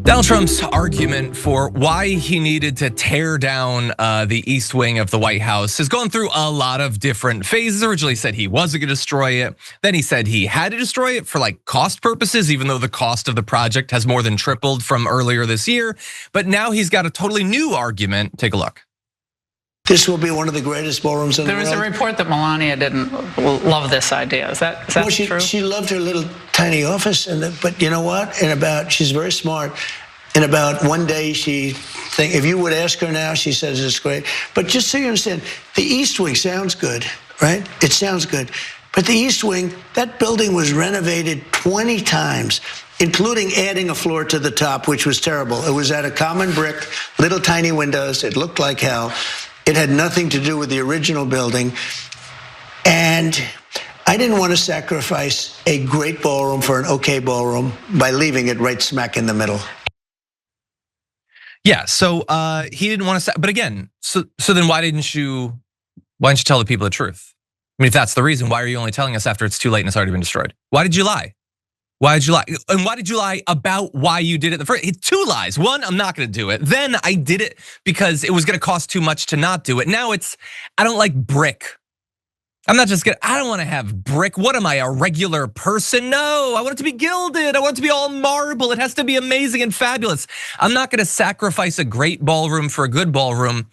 Donald Trump's argument for why he needed to tear down the East Wing of the White House has gone through a lot of different phases. Originally said he wasn't gonna destroy it. Then he said he had to destroy it for like cost purposes, even though the cost of the project has more than tripled from earlier this year. But now he's got a totally new argument. Take a look. This will be one of the greatest ballrooms in the world. There was a report that Melania didn't love this idea. Is that true? She loved her little tiny office, but you know what? She's very smart. In about one day, if you would ask her now, she says it's great. But just so you understand, the East Wing sounds good, right? It sounds good. But the East Wing, that building was renovated 20 times, including adding a floor to the top, which was terrible. It was out of common brick, little tiny windows. It looked like hell. It had nothing to do with the original building. And I didn't want to sacrifice a great ballroom for an okay ballroom by leaving it right smack in the middle. Yeah, so he didn't want to, but again, so then why didn't you tell the people the truth? I mean, if that's the reason, why are you only telling us after it's too late and it's already been destroyed? Why did you lie? Why did you lie? And why did you lie about why you did it? The first, two lies. One, I'm not gonna do it. Then I did it because it was gonna cost too much to not do it. Now it's, I don't like brick. I'm not just gonna, I don't wanna have brick. What am I, a regular person? No, I want it to be gilded. I want it to be all marble. It has to be amazing and fabulous. I'm not gonna sacrifice a great ballroom for a good ballroom.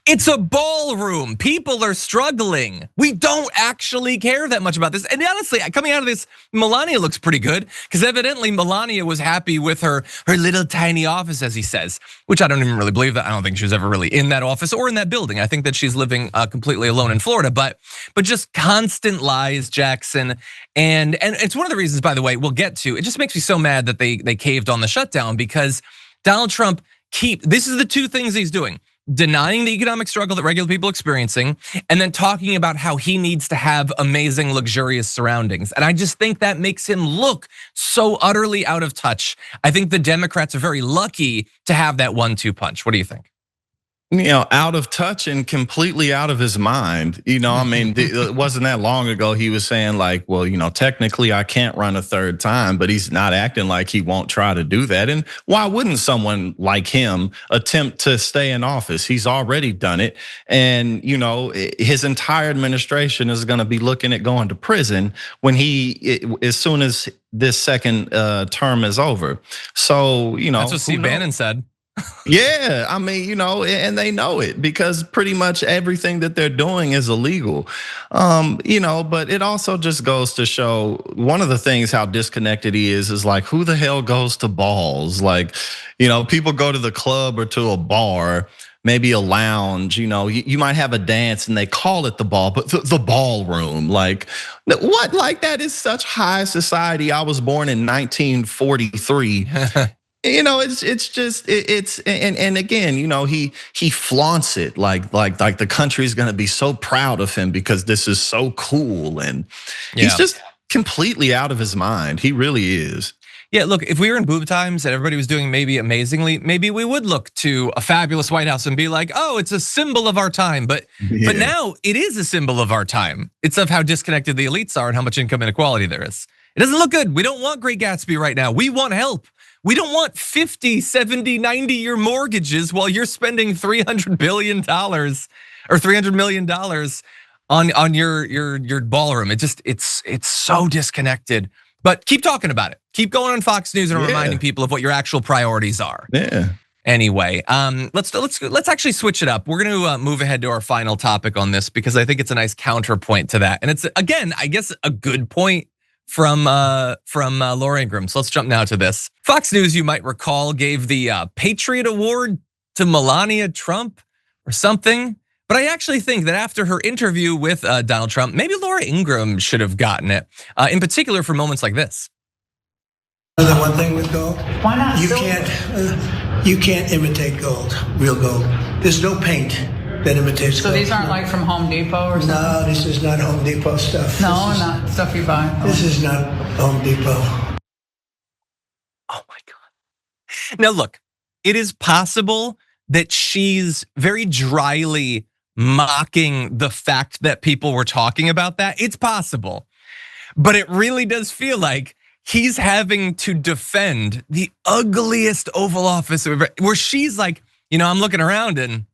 It's a ballroom. People are struggling. We don't actually care that much about this. And honestly, coming out of this, Melania looks pretty good because evidently Melania was happy with her little tiny office, as he says, which I don't even really believe that. I don't think she was ever really in that office or in that building. I think that she's living completely alone in Florida, but just constant lies, Jackson. And it's one of the reasons, by the way, we'll get to. It just makes me so mad that they caved on the shutdown because Donald Trump this is the two things he's doing. Denying the economic struggle that regular people are experiencing, and then talking about how he needs to have amazing, luxurious surroundings. And I just think that makes him look so utterly out of touch. I think the Democrats are very lucky to have that 1-2 punch. What do you think? Out of touch and completely out of his mind. I mean, it wasn't that long ago he was saying like, well, technically I can't run a third time, but he's not acting like he won't try to do that. And why wouldn't someone like him attempt to stay in office? He's already done it. And his entire administration is gonna be looking at going to prison when as soon as this second term is over. So, that's what Steve Bannon said. Yeah, I mean, and they know it because pretty much everything that they're doing is illegal. But it also just goes to show one of the things how disconnected he is like, who the hell goes to balls? Like, people go to the club or to a bar, maybe a lounge, you might have a dance and they call it the ball, but the ballroom, like what? Like that is such high society. I was born in 1943. It's just and again, he flaunts it like the country's gonna be so proud of him because this is so cool, and he's just completely out of his mind. He really is. Yeah, look, if we were in boob times and everybody was doing maybe amazingly, maybe we would look to a fabulous White House and be like, oh, it's a symbol of our time. But now it is a symbol of our time. It's of how disconnected the elites are and how much income inequality there is. It doesn't look good. We don't want Great Gatsby right now. We want help. We don't want 50, 70, 90-year mortgages while you're spending $300 billion or $300 million on your ballroom. It's so disconnected. But keep talking about it. Keep going on Fox News and reminding people of what your actual priorities are. Yeah. Anyway, let's actually switch it up. We're gonna move ahead to our final topic on this because I think it's a nice counterpoint to that, and it's again, I guess, a good point from Laura Ingraham. So let's jump now to this. Fox News, you might recall, gave the Patriot Award to Melania Trump or something. But I actually think that after her interview with Donald Trump, maybe Laura Ingraham should have gotten it, in particular for moments like this. The one thing with gold, why not? You can't imitate gold, real gold. There's no paint that imitates gold. So these aren't like from Home Depot or something? No, this is not Home Depot stuff. No, not stuff you buy. This is not Home Depot. Oh my God. Now look, it is possible that she's very dryly mocking the fact that people were talking about that. It's possible, but it really does feel like he's having to defend the ugliest Oval Office where she's like, I'm looking around and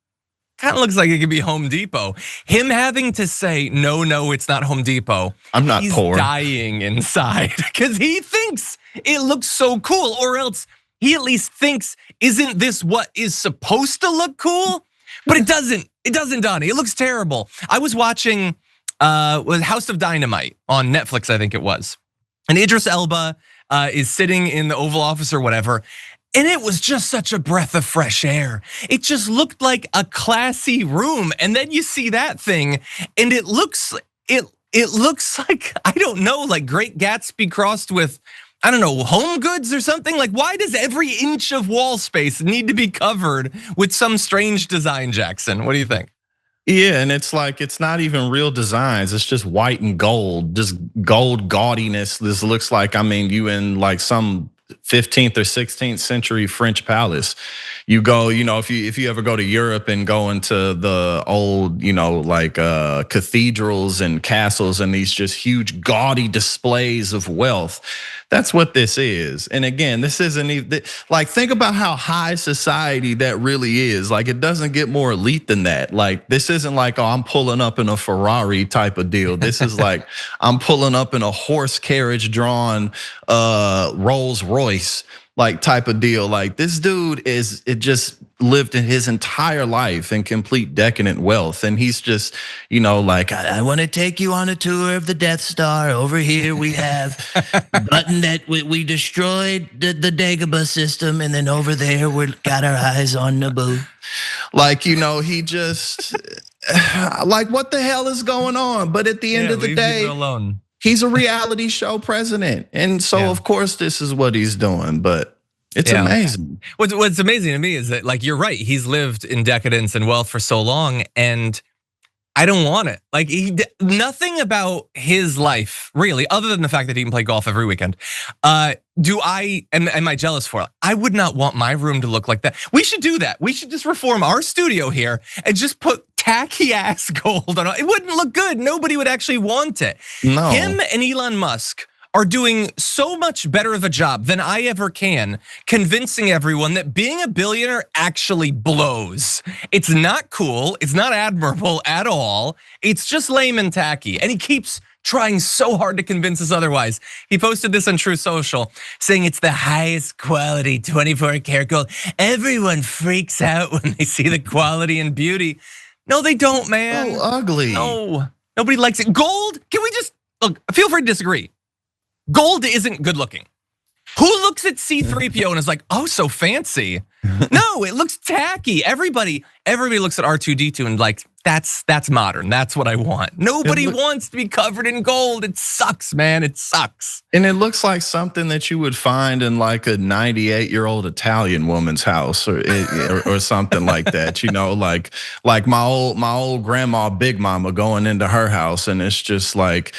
kind of looks like it could be Home Depot. Him having to say, no, it's not Home Depot. I'm not he's poor. Dying inside because he thinks it looks so cool, or else he at least thinks, isn't this what is supposed to look cool? But it doesn't. It doesn't, Donnie. It looks terrible. I was watching House of Dynamite on Netflix, I think it was. And Idris Elba is sitting in the Oval Office or whatever. And it was just such a breath of fresh air. It just looked like a classy room. And then you see that thing and it looks like, I don't know, like Great Gatsby crossed with, I don't know, Home Goods or something. Like, why does every inch of wall space need to be covered with some strange design, Jackson? What do you think? Yeah, and it's like, it's not even real designs. It's just white and gold, just gold gaudiness. This looks like, you in like some 15th or 16th century French palace. You go, if you ever go to Europe and go into the old, like cathedrals and castles and these just huge gaudy displays of wealth. That's what this is. And again, this isn't even like, think about how high society that really is. Like, it doesn't get more elite than that. Like, this isn't like, I'm pulling up in a Ferrari type of deal. This is like, I'm pulling up in a horse carriage drawn Rolls Royce like type of deal. Like, this dude it just lived in his entire life in complete decadent wealth. And he's just, like, I want to take you on a tour of the Death Star. Over here we have button that we destroyed the Dagobah system. And then over there we got our eyes on Naboo. Like, he just, like, what the hell is going on? But at the end of the day, alone. He's a reality show president. And so of course this is what he's doing, but it's amazing. What's amazing to me is that, like, you're right. He's lived in decadence and wealth for so long, and I don't want it. Like, nothing about his life really, other than the fact that he can play golf every weekend. Am I jealous for it? I would not want my room to look like that. We should do that. We should just reform our studio here and just put tacky ass gold on it. It wouldn't look good. Nobody would actually want it. No. Him and Elon Musk are doing so much better of a job than I ever can, convincing everyone that being a billionaire actually blows. It's not cool, it's not admirable at all. It's just lame and tacky. And he keeps trying so hard to convince us otherwise. He posted this on True Social saying it's the highest quality 24 karat gold. Everyone freaks out when they see the quality and beauty. No, they don't, man. So ugly. No, nobody likes it. Gold, can we just, look, feel free to disagree. Gold isn't good looking. Who looks at C-3PO and is like, oh, so fancy? No, it looks tacky. Everybody looks at R2-D2 and like, that's modern. That's what I want. Nobody wants to be covered in gold. It sucks, man. It sucks. And it looks like something that you would find in like a 98-year-old Italian woman's house or something like that. Like my old grandma, Big Mama, going into her house, and it's just like,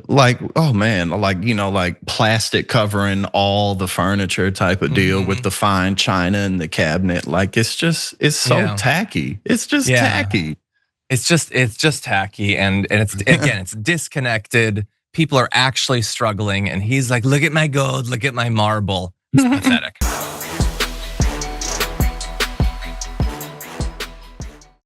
oh man, like plastic covering all the furniture type of deal with the fine china and the cabinet. Like, it's so tacky. It's just tacky. It's just tacky, and it's disconnected. People are actually struggling, and he's like, look at my gold, look at my marble. It's pathetic.